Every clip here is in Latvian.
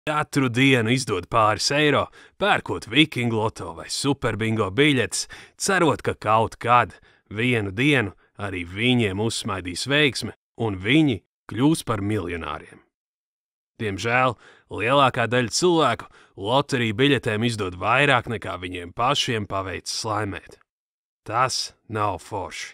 Katru dienu izdod pāris eiro, pērkot Viking Loto vai Superbingo biļetes, cerot, ka kaut kad, vienu dienu, arī viņiem uzsmaidīs veiksme, un viņi kļūs par miljonāriem. Diemžēl lielākā daļa cilvēku loteriju biļetēm izdod vairāk nekā viņiem pašiem paveicis laimēt. Tas nav forši.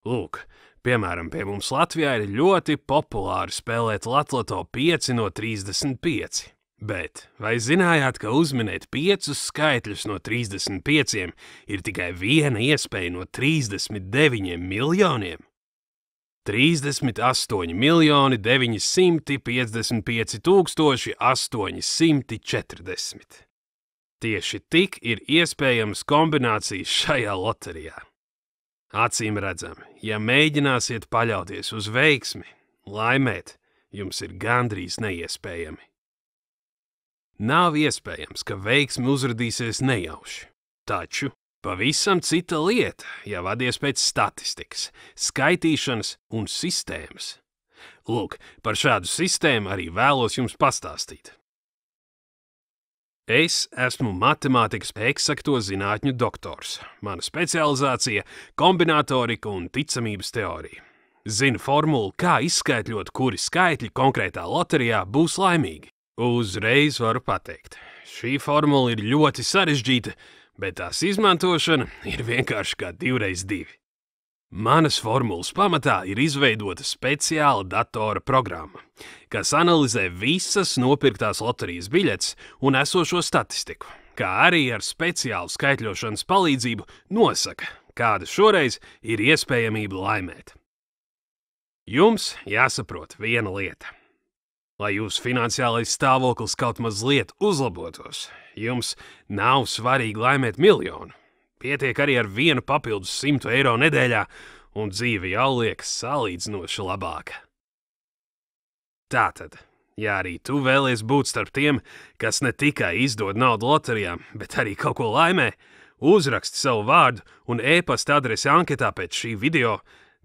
Lūk, piemēram, pie mums Latvijā ir ļoti populāri spēlēt Latloto 5 no 35. Bet vai zinājāt, ka uzminēt 5 skaitļus no 35 ir tikai viena iespēja no 39 miljoniem? 38 miljoni 955 840. Tieši tik ir iespējams kombinācijas šajā loterijā. Acīm redzami, ja mēģināsiet paļauties uz veiksmi, laimēt jums ir gandrīz neiespējami. Nav iespējams, ka veiksmi uzradīsies nejauši, taču pavisam cita lieta, ja vadies pēc statistikas, skaitīšanas un sistēmas. Lūk, par šādu sistēmu arī vēlos jums pastāstīt. Es esmu matemātikas eksakto zinātņu doktors. Mana specializācija – kombinatorika un ticamības teorija. Zinu formulu, kā izskaitļot, kuri skaitļi konkrētā loterijā būs laimīgi. Uzreiz varu pateikt, šī formula ir ļoti sarežģīta, bet tās izmantošana ir vienkārši kā 2x2. Manas formulas pamatā ir izveidota speciāla datora programma, kas analizē visas nopirktās loterijas biļetes un esošo statistiku, kā arī ar speciālu skaitļošanas palīdzību nosaka, kāda šoreiz ir iespējamība laimēt. Jums jāsaprot viena lieta. Lai jūsu finansiālais stāvoklis kaut mazliet uzlabotos, jums nav svarīgi laimēt miljonu. Pietiek arī ar vienu papildus 100 eiro nedēļā, un dzīve jau liekas salīdzinoši labāka. Tātad, ja arī tu vēlies būt starp tiem, kas ne tikai izdod naudu loterijām, bet arī kaut ko laimē, uzraksti savu vārdu un e-pasta adresi anketā pēc šī video,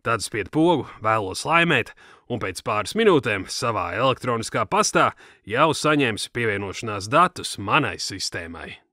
tad spied pogu vēlos laimēt, un pēc pāris minūtēm savā elektroniskā pastā jau saņemsi pievienošanās datus manai sistēmai.